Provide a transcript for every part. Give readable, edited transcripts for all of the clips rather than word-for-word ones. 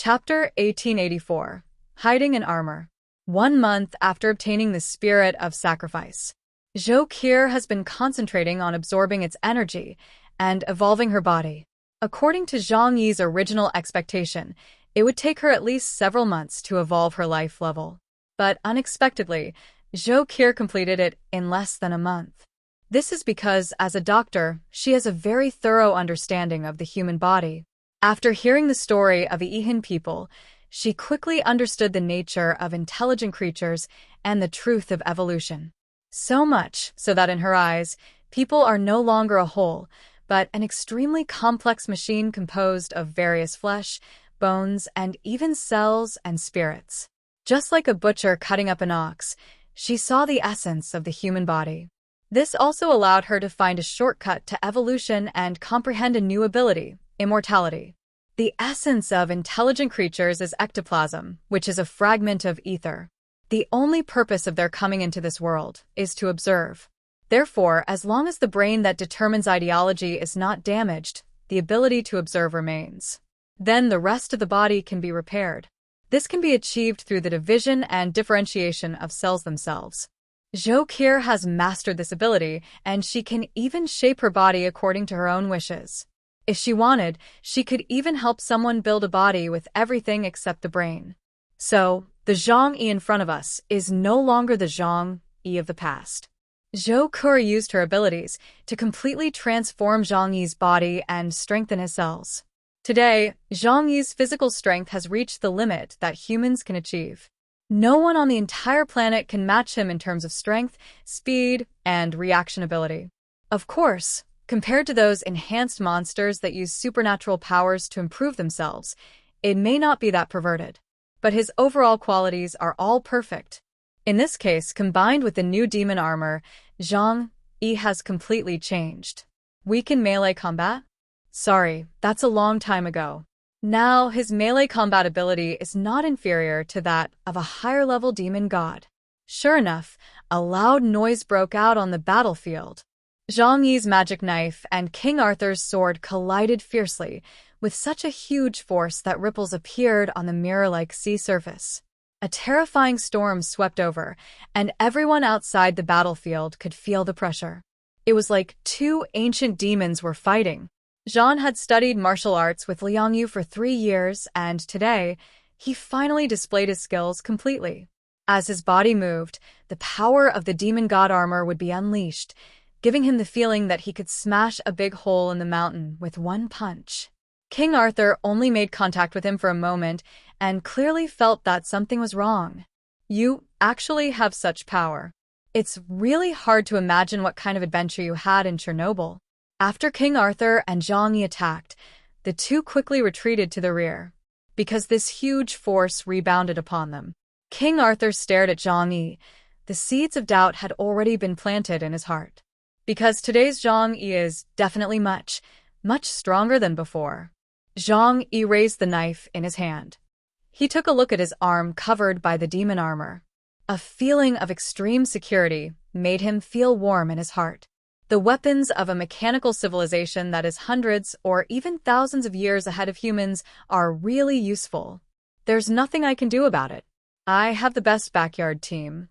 Chapter 1884. Hiding in Armor. 1 month after obtaining the spirit of sacrifice, Zhou Qi has been concentrating on absorbing its energy and evolving her body. According to Zhang Yi's original expectation, it would take her at least several months to evolve her life level. But unexpectedly, Zhou Qi completed it in less than a month. This is because, as a doctor, she has a very thorough understanding of the human body. After hearing the story of the Yihan people, she quickly understood the nature of intelligent creatures and the truth of evolution. So much so that in her eyes, people are no longer a whole, but an extremely complex machine composed of various flesh, bones, and even cells and spirits. Just like a butcher cutting up an ox, she saw the essence of the human body. This also allowed her to find a shortcut to evolution and comprehend a new ability, immortality. The essence of intelligent creatures is ectoplasm, which is a fragment of ether. The only purpose of their coming into this world is to observe. Therefore, as long as the brain that determines ideology is not damaged, the ability to observe remains. Then the rest of the body can be repaired. This can be achieved through the division and differentiation of cells themselves. Zhou Qi has mastered this ability, and she can even shape her body according to her own wishes. If she wanted, she could even help someone build a body with everything except the brain. So, the Zhang Yi in front of us is no longer the Zhang Yi of the past. Zhou Qi used her abilities to completely transform Zhang Yi's body and strengthen his cells. Today, Zhang Yi's physical strength has reached the limit that humans can achieve. No one on the entire planet can match him in terms of strength, speed, and reaction ability. Of course, compared to those enhanced monsters that use supernatural powers to improve themselves, it may not be that perverted. But his overall qualities are all perfect. In this case, combined with the new demon armor, Zhang Yi has completely changed. Weak in melee combat? Sorry, that's a long time ago. Now, his melee combat ability is not inferior to that of a higher-level demon god. Sure enough, a loud noise broke out on the battlefield. Zhang Yi's magic knife and King Arthur's sword collided fiercely, with such a huge force that ripples appeared on the mirror-like sea surface. A terrifying storm swept over, and everyone outside the battlefield could feel the pressure. It was like two ancient demons were fighting. Zhang had studied martial arts with Liang Yu for 3 years, and today, he finally displayed his skills completely. As his body moved, the power of the demon god armor would be unleashed, giving him the feeling that he could smash a big hole in the mountain with one punch. King Arthur only made contact with him for a moment and clearly felt that something was wrong. You actually have such power. It's really hard to imagine what kind of adventure you had in Chernobyl. After King Arthur and Zhang Yi attacked, the two quickly retreated to the rear, because this huge force rebounded upon them. King Arthur stared at Zhang Yi. The seeds of doubt had already been planted in his heart. Because today's Zhang Yi is definitely much stronger than before. Zhang Yi raised the knife in his hand. He took a look at his arm covered by the demon armor. A feeling of extreme security made him feel warm in his heart. The weapons of a mechanical civilization that is hundreds or even thousands of years ahead of humans are really useful. There's nothing I can do about it. I have the best backyard team.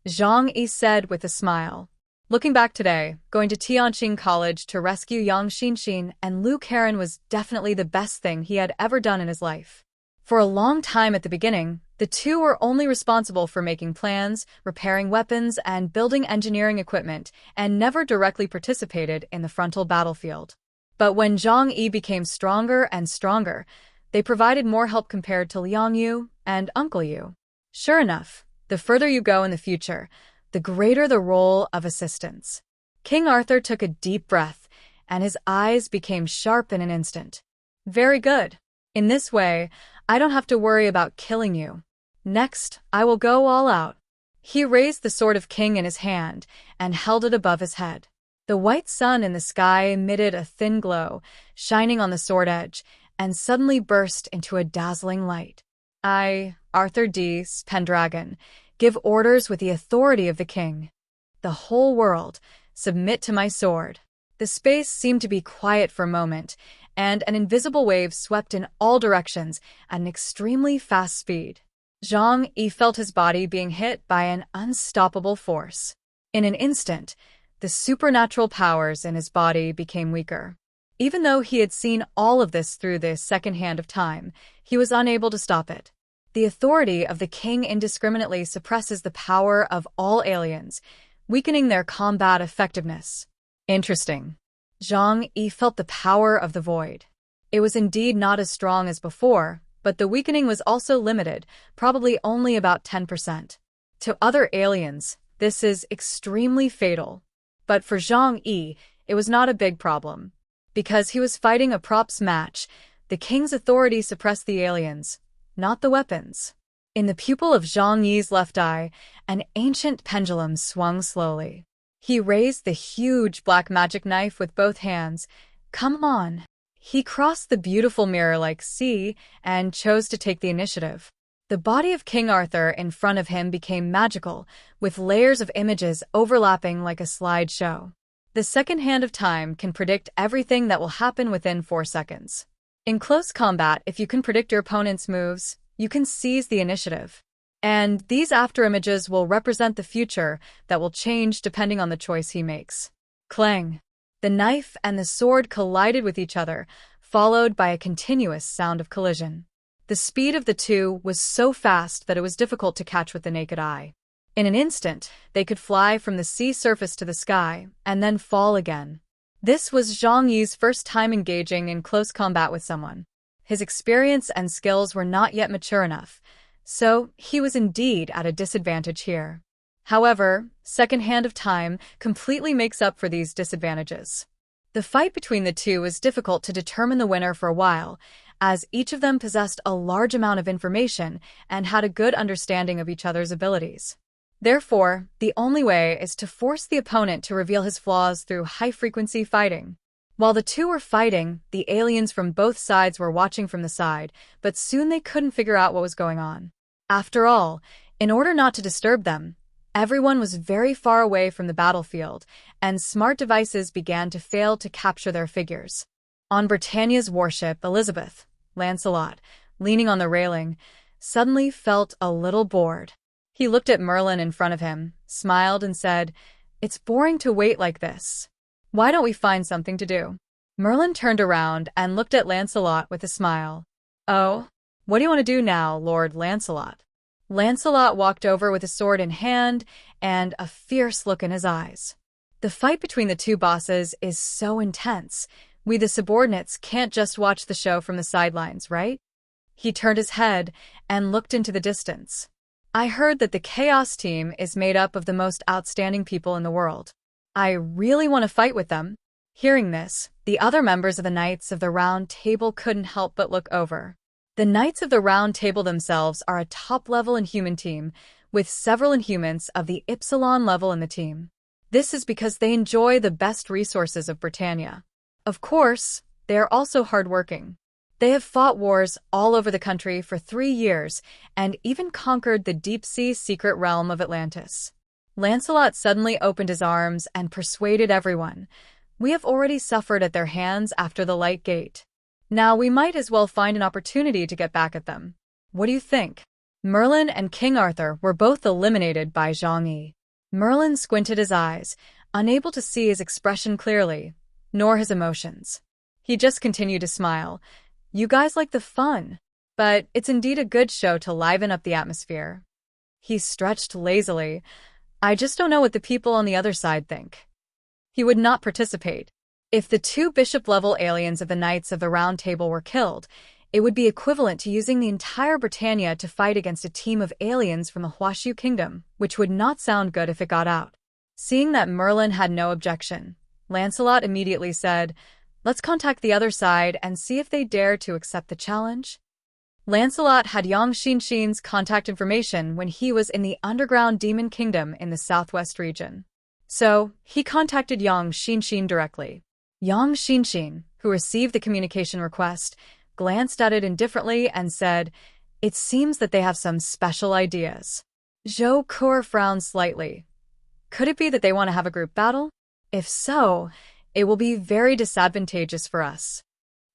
Zhang Yi said with a smile. Looking back today, going to Tianqing College to rescue Yang Xinxin and Lu Karen was definitely the best thing he had ever done in his life. For a long time at the beginning, the two were only responsible for making plans, repairing weapons, and building engineering equipment, and never directly participated in the frontal battlefield. But when Zhang Yi became stronger and stronger, they provided more help compared to Liang Yu and Uncle Yu. Sure enough, the further you go in the future, the greater the role of assistance. King Arthur took a deep breath, and his eyes became sharp in an instant. Very good. In this way, I don't have to worry about killing you. Next, I will go all out. He raised the sword of king in his hand and held it above his head. The white sun in the sky emitted a thin glow, shining on the sword edge, and suddenly burst into a dazzling light. I, Arthur D. Pendragon, give orders with the authority of the king. The whole world, submit to my sword. The space seemed to be quiet for a moment, and an invisible wave swept in all directions at an extremely fast speed. Zhang Yi felt his body being hit by an unstoppable force. In an instant, the supernatural powers in his body became weaker. Even though he had seen all of this through the second hand of time, he was unable to stop it. The authority of the king indiscriminately suppresses the power of all aliens, weakening their combat effectiveness. Interesting. Zhang Yi felt the power of the void. It was indeed not as strong as before, but the weakening was also limited, probably only about 10%. To other aliens, this is extremely fatal. But for Zhang Yi, it was not a big problem. Because he was fighting a props match, the king's authority suppressed the aliens, not the weapons. In the pupil of Zhang Yi's left eye, an ancient pendulum swung slowly. He raised the huge black magic knife with both hands. Come on. He crossed the beautiful mirror-like sea and chose to take the initiative. The body of King Arthur in front of him became magical, with layers of images overlapping like a slideshow. The second hand of time can predict everything that will happen within 4 seconds. In close combat, if you can predict your opponent's moves, you can seize the initiative. And these afterimages will represent the future that will change depending on the choice he makes. Clang! The knife and the sword collided with each other, followed by a continuous sound of collision. The speed of the two was so fast that it was difficult to catch with the naked eye. In an instant, they could fly from the sea surface to the sky, and then fall again. This was Zhang Yi's first time engaging in close combat with someone. His experience and skills were not yet mature enough, so he was indeed at a disadvantage here. However, second hand of time completely makes up for these disadvantages. The fight between the two was difficult to determine the winner for a while, as each of them possessed a large amount of information and had a good understanding of each other's abilities. Therefore, the only way is to force the opponent to reveal his flaws through high-frequency fighting. While the two were fighting, the aliens from both sides were watching from the side, but soon they couldn't figure out what was going on. After all, in order not to disturb them, everyone was very far away from the battlefield, and smart devices began to fail to capture their figures. On Britannia's warship, Elizabeth, Lancelot, leaning on the railing, suddenly felt a little bored. He looked at Merlin in front of him, smiled and said, "It's boring to wait like this. Why don't we find something to do?" Merlin turned around and looked at Lancelot with a smile. "Oh, what do you want to do now, Lord Lancelot?" Lancelot walked over with a sword in hand and a fierce look in his eyes. The fight between the two bosses is so intense. We the subordinates can't just watch the show from the sidelines, right? He turned his head and looked into the distance. "I heard that the Chaos team is made up of the most outstanding people in the world. I really want to fight with them." Hearing this, the other members of the Knights of the Round Table couldn't help but look over. The Knights of the Round Table themselves are a top-level Inhuman team, with several Inhumans of the Ypsilon level in the team. This is because they enjoy the best resources of Britannia. Of course, they are also hardworking. They have fought wars all over the country for 3 years and even conquered the deep-sea secret realm of Atlantis. Lancelot suddenly opened his arms and persuaded everyone. "We have already suffered at their hands after the Light Gate. Now we might as well find an opportunity to get back at them. What do you think?" Merlin and King Arthur were both eliminated by Zhang Yi. Merlin squinted his eyes, unable to see his expression clearly, nor his emotions. He just continued to smile. "You guys like the fun, but it's indeed a good show to liven up the atmosphere." He stretched lazily. "I just don't know what the people on the other side think." He would not participate. If the 2 bishop-level aliens of the Knights of the Round Table were killed, it would be equivalent to using the entire Britannia to fight against a team of aliens from the Huashu Kingdom, which would not sound good if it got out. Seeing that Merlin had no objection, Lancelot immediately said, "Let's contact the other side and see if they dare to accept the challenge." Lancelot had Yang Xinshin's contact information when he was in the underground demon kingdom in the southwest region. So, he contacted Yang Xinshin directly. Yang Xinshin, who received the communication request, glanced at it indifferently and said, "It seems that they have some special ideas." Zhou Kur frowned slightly. "Could it be that they want to have a group battle? If so, it will be very disadvantageous for us."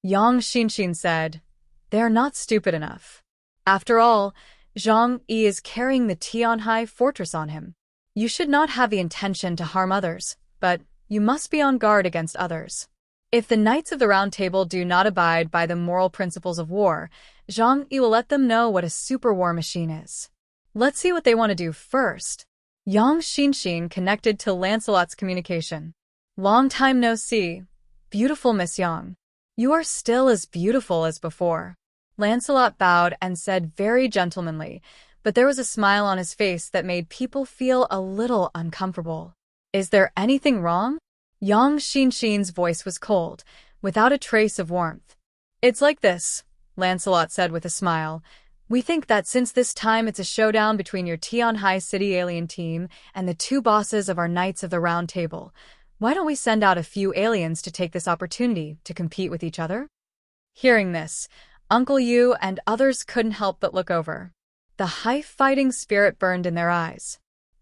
Yang Xinxin said, "They are not stupid enough. After all, Zhang Yi is carrying the Tianhai fortress on him. You should not have the intention to harm others, but you must be on guard against others. If the Knights of the Round Table do not abide by the moral principles of war, Zhang Yi will let them know what a super war machine is. Let's see what they want to do first." Yang Xinxin connected to Lancelot's communication. "Long time no see. Beautiful Miss Yang. You are still as beautiful as before." Lancelot bowed and said very gentlemanly, but there was a smile on his face that made people feel a little uncomfortable. "Is there anything wrong?" Yang Xinxin's voice was cold, without a trace of warmth. "It's like this," Lancelot said with a smile. "We think that since this time it's a showdown between your Tianhai City alien team and the two bosses of our Knights of the Round Table, why don't we send out a few aliens to take this opportunity to compete with each other?" Hearing this, Uncle Yu and others couldn't help but look over. The high fighting spirit burned in their eyes.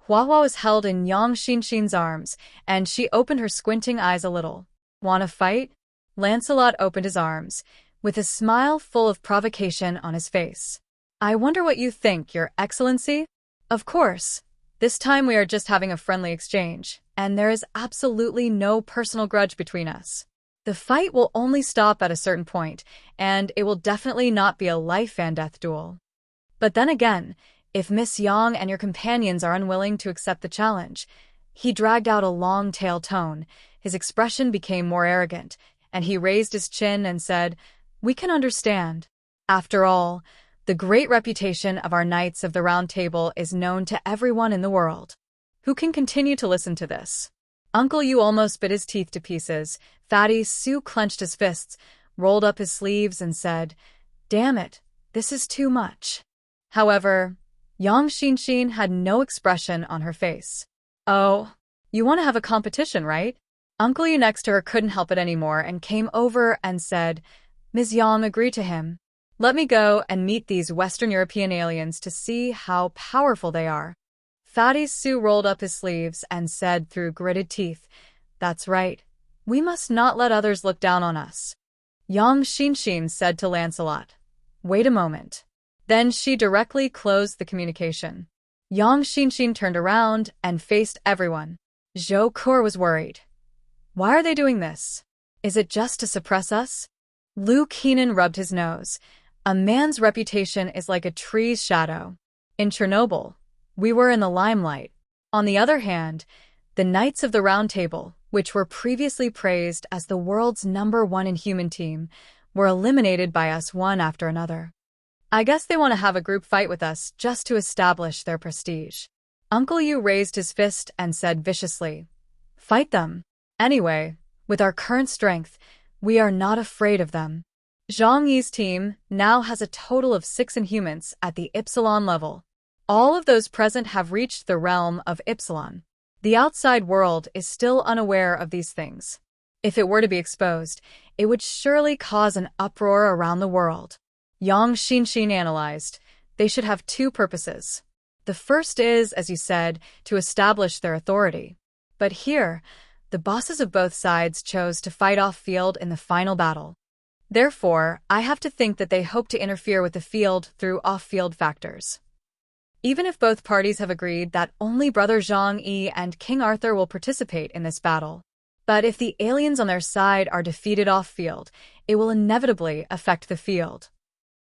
Huahua was held in Yang Xinxin's arms, and she opened her squinting eyes a little. "Want to fight?" Lancelot opened his arms, with a smile full of provocation on his face. "I wonder what you think, Your Excellency?" "Of course. This time we are just having a friendly exchange, and there is absolutely no personal grudge between us. The fight will only stop at a certain point, and it will definitely not be a life-and-death duel. But then again, if Miss Yang and your companions are unwilling to accept the challenge—" He dragged out a long-tailed tone, his expression became more arrogant, and he raised his chin and said, "We can understand. After all, the great reputation of our Knights of the Round Table is known to everyone in the world. Who can continue to listen to this?" Uncle Yu almost bit his teeth to pieces. Fatty Sue clenched his fists, rolled up his sleeves, and said, "Damn it, this is too much." However, Yang Xinxin had no expression on her face. "Oh, you want to have a competition, right?" Uncle Yu next to her couldn't help it anymore and came over and said, "Ms. Yang, agree to him. Let me go and meet these Western European aliens to see how powerful they are." Fatty Sue rolled up his sleeves and said through gritted teeth, "That's right. We must not let others look down on us." Yang Xinxin said to Lancelot, "Wait a moment." Then she directly closed the communication. Yang Xinxin turned around and faced everyone. Zhou Kur was worried. "Why are they doing this? Is it just to suppress us?" Lu Keenan rubbed his nose. "A man's reputation is like a tree's shadow. In Chernobyl, we were in the limelight. On the other hand, the Knights of the Round Table, which were previously praised as the world's #1 inhuman team, were eliminated by us one after another. I guess they want to have a group fight with us just to establish their prestige." Uncle Yu raised his fist and said viciously, "Fight them. Anyway, with our current strength, we are not afraid of them." Zhang Yi's team now has a total of 6 Inhumans at the Ypsilon level. All of those present have reached the realm of Ypsilon. The outside world is still unaware of these things. If it were to be exposed, it would surely cause an uproar around the world. Yang Xinxin analyzed. They should have 2 purposes. The first is, as you said, to establish their authority. But here, the bosses of both sides chose to fight off-field in the final battle. Therefore, I have to think that they hope to interfere with the field through off-field factors. Even if both parties have agreed that only Brother Zhang Yi and King Arthur will participate in this battle. But if the aliens on their side are defeated off-field, it will inevitably affect the field.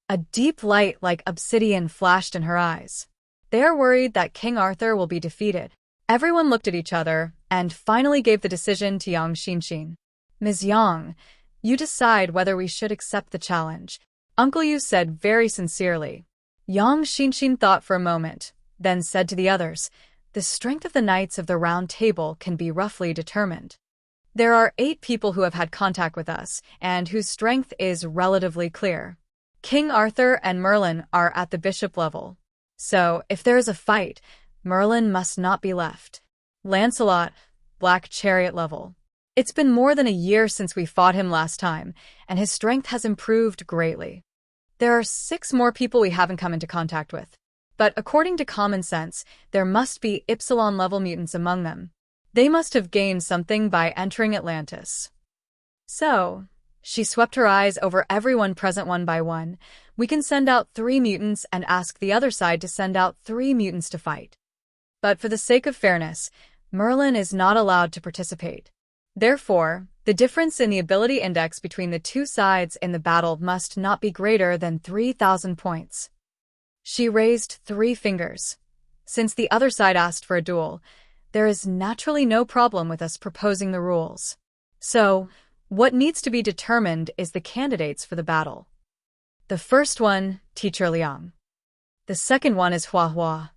A deep light like obsidian flashed in her eyes. They are worried that King Arthur will be defeated. Everyone looked at each other and finally gave the decision to Yang Xinxin. "Ms. Yang, you decide whether we should accept the challenge," Uncle Yu said very sincerely. Yang Xinxin thought for a moment, then said to the others, "The strength of the Knights of the Round Table can be roughly determined. There are 8 people who have had contact with us and whose strength is relatively clear. King Arthur and Merlin are at the bishop level. So, if there is a fight, Merlin must not be left. Lancelot, Black Chariot level. It's been more than a year since we fought him last time, and his strength has improved greatly. There are 6 more people we haven't come into contact with. But according to common sense, there must be Ypsilon-level mutants among them. They must have gained something by entering Atlantis. So, She swept her eyes over everyone present one by one. We can send out 3 mutants and ask the other side to send out 3 mutants to fight. But for the sake of fairness, Merlin is not allowed to participate. Therefore, the difference in the ability index between the two sides in the battle must not be greater than 3,000 points. She raised 3 fingers. Since the other side asked for a duel, there is naturally no problem with us proposing the rules. So, what needs to be determined is the candidates for the battle. The first one, Teacher Liang. The second one is Hua Hua.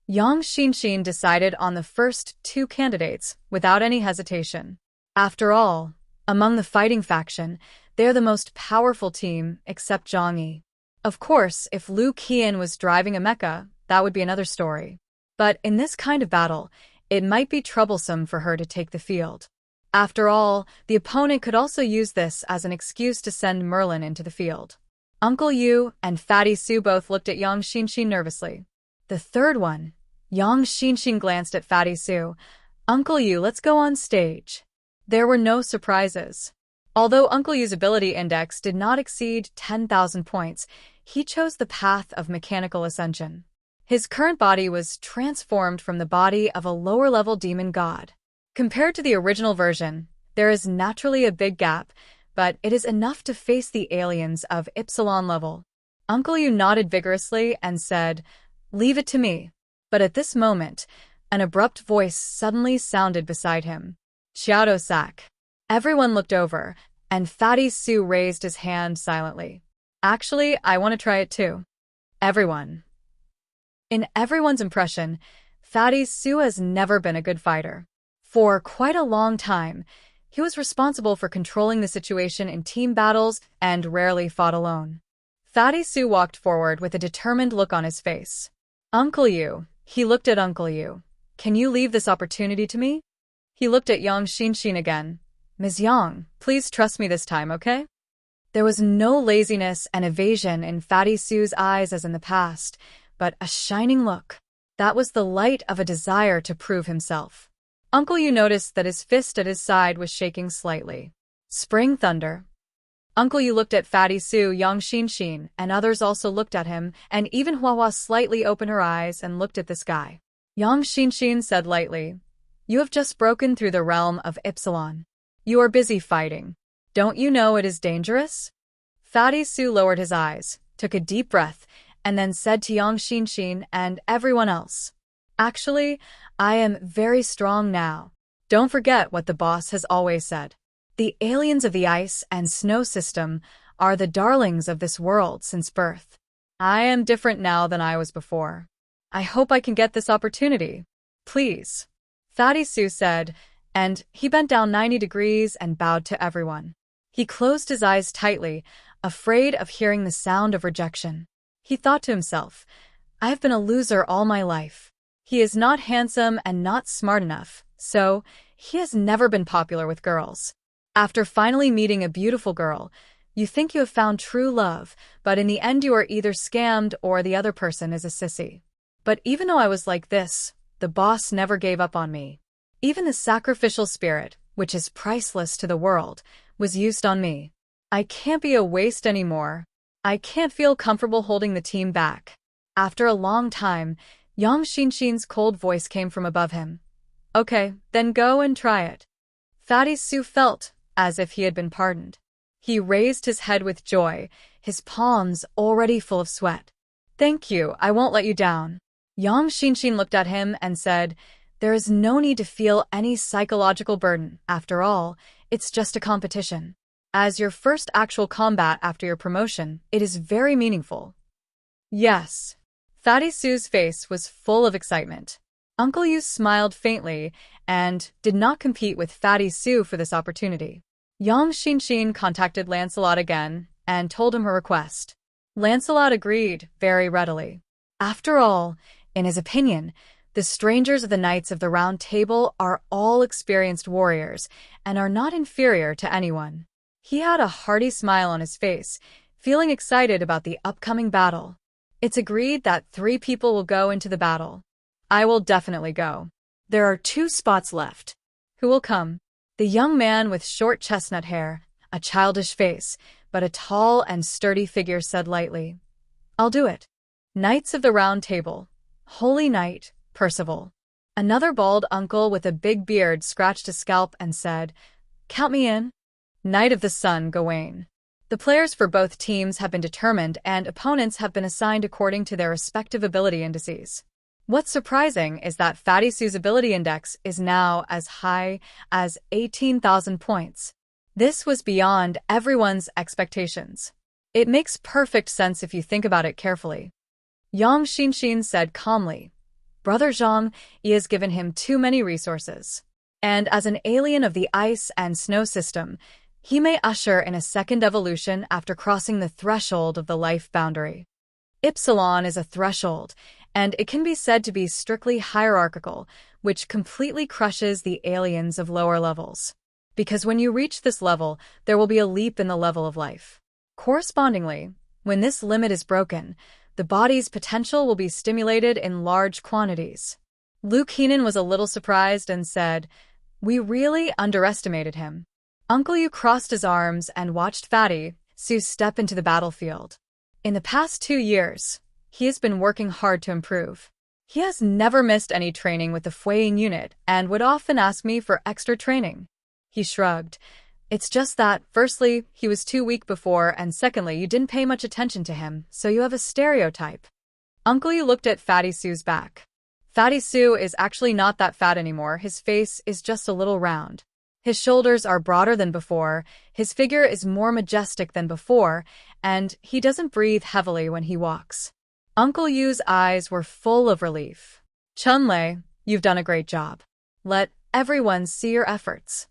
Yang Xinxin decided on the first 2 candidates without any hesitation. After all, among the fighting faction, they are the most powerful team except Zhang Yi. Of course, if Lu Qian was driving a mecha, that would be another story. But in this kind of battle, it might be troublesome for her to take the field. After all, the opponent could also use this as an excuse to send Merlin into the field. Uncle Yu and Fatty Su both looked at Yang Xinxin nervously. The third one, Yang Xinxin glanced at Fatty Su. Uncle Yu, let's go on stage. There were no surprises. Although Uncle Yu's ability index did not exceed 10,000 points, he chose the path of mechanical ascension. His current body was transformed from the body of a lower-level demon god. Compared to the original version, there is naturally a big gap, but it is enough to face the aliens of Epsilon level. Uncle Yu nodded vigorously and said, "Leave it to me." But at this moment, an abrupt voice suddenly sounded beside him. Xiao Sak. Everyone looked over, and Fatty Su raised his hand silently. Actually, I want to try it too. Everyone. In everyone's impression, Fatty Su has never been a good fighter. For quite a long time, he was responsible for controlling the situation in team battles and rarely fought alone. Fatty Su walked forward with a determined look on his face. Uncle Yu, he looked at Uncle Yu. Can you leave this opportunity to me? He looked at Yang Xinxin again. Ms. Yang, please trust me this time, okay? There was no laziness and evasion in Fatty Su's eyes as in the past, but a shining look. That was the light of a desire to prove himself. Uncle Yu noticed that his fist at his side was shaking slightly. Spring thunder. Uncle Yu looked at Fatty Su, Yang Xinxin, and others also looked at him, and even Hua Hua slightly opened her eyes and looked at the sky. Yang Xinxin said lightly, "You have just broken through the realm of Epsilon. You are busy fighting. Don't you know it is dangerous?" Fatty Su lowered his eyes, took a deep breath, and then said to Yang Xinxin and everyone else, "Actually, I am very strong now. Don't forget what the boss has always said. The aliens of the ice and snow system are the darlings of this world since birth. I am different now than I was before. I hope I can get this opportunity. Please." Fatty Su said, and he bent down 90 degrees and bowed to everyone. He closed his eyes tightly, afraid of hearing the sound of rejection. He thought to himself, "I have been a loser all my life. He is not handsome and not smart enough, so he has never been popular with girls. After finally meeting a beautiful girl, you think you have found true love, but in the end you are either scammed or the other person is a sissy. But even though I was like this, the boss never gave up on me. Even the sacrificial spirit, which is priceless to the world, was used on me. I can't be a waste anymore. I can't feel comfortable holding the team back." After a long time, Yang Xinxin's cold voice came from above him. "Okay, then go and try it." Fatty Su felt as if he had been pardoned. He raised his head with joy, his palms already full of sweat. "Thank you, I won't let you down." Yang Xinxin looked at him and said, "There is no need to feel any psychological burden. After all, it's just a competition. As your first actual combat after your promotion, it is very meaningful." "Yes." Fatty Su's face was full of excitement. Uncle Yu smiled faintly and did not compete with Fatty Su for this opportunity. Yang Xinxin contacted Lancelot again and told him her request. Lancelot agreed very readily. After all, in his opinion, the strangers of the Knights of the Round Table are all experienced warriors and are not inferior to anyone. He had a hearty smile on his face, feeling excited about the upcoming battle. It's agreed that 3 people will go into the battle. I will definitely go. There are 2 spots left. Who will come? The young man with short chestnut hair, A childish face, but a tall and sturdy figure said lightly, "I'll do it." Knights of the Round Table. Holy Knight, Percival. Another bald uncle with a big beard scratched a scalp and said, "Count me in." Knight of the Sun, Gawain. The players for both teams have been determined and opponents have been assigned according to their respective ability indices. What's surprising is that Fatty Sue's ability index is now as high as 18,000 points. This was beyond everyone's expectations. It makes perfect sense if you think about it carefully. Yang Xinshin said calmly, "Brother Zhang, he has given him too many resources. And as an alien of the ice and snow system, he may usher in a second evolution after crossing the threshold of the life boundary. Ypsilon is a threshold, and it can be said to be strictly hierarchical, which completely crushes the aliens of lower levels. Because when you reach this level, there will be a leap in the level of life. Correspondingly, when this limit is broken, the body's potential will be stimulated in large quantities." Luke Heenan was a little surprised and said, "We really underestimated him." Uncle Yu crossed his arms and watched Fatty Sue step into the battlefield. In the past 2 years, he has been working hard to improve. He has never missed any training with the Fueying unit and would often ask me for extra training. He shrugged. "It's just that, firstly, he was too weak before, and secondly, you didn't pay much attention to him, so you have a stereotype." Uncle Yu looked at Fatty Sue's back. Fatty Sue is actually not that fat anymore. His face is just a little round. His shoulders are broader than before, his figure is more majestic than before, and he doesn't breathe heavily when he walks. Uncle Yu's eyes were full of relief. "Chunlei, you've done a great job. Let everyone see your efforts."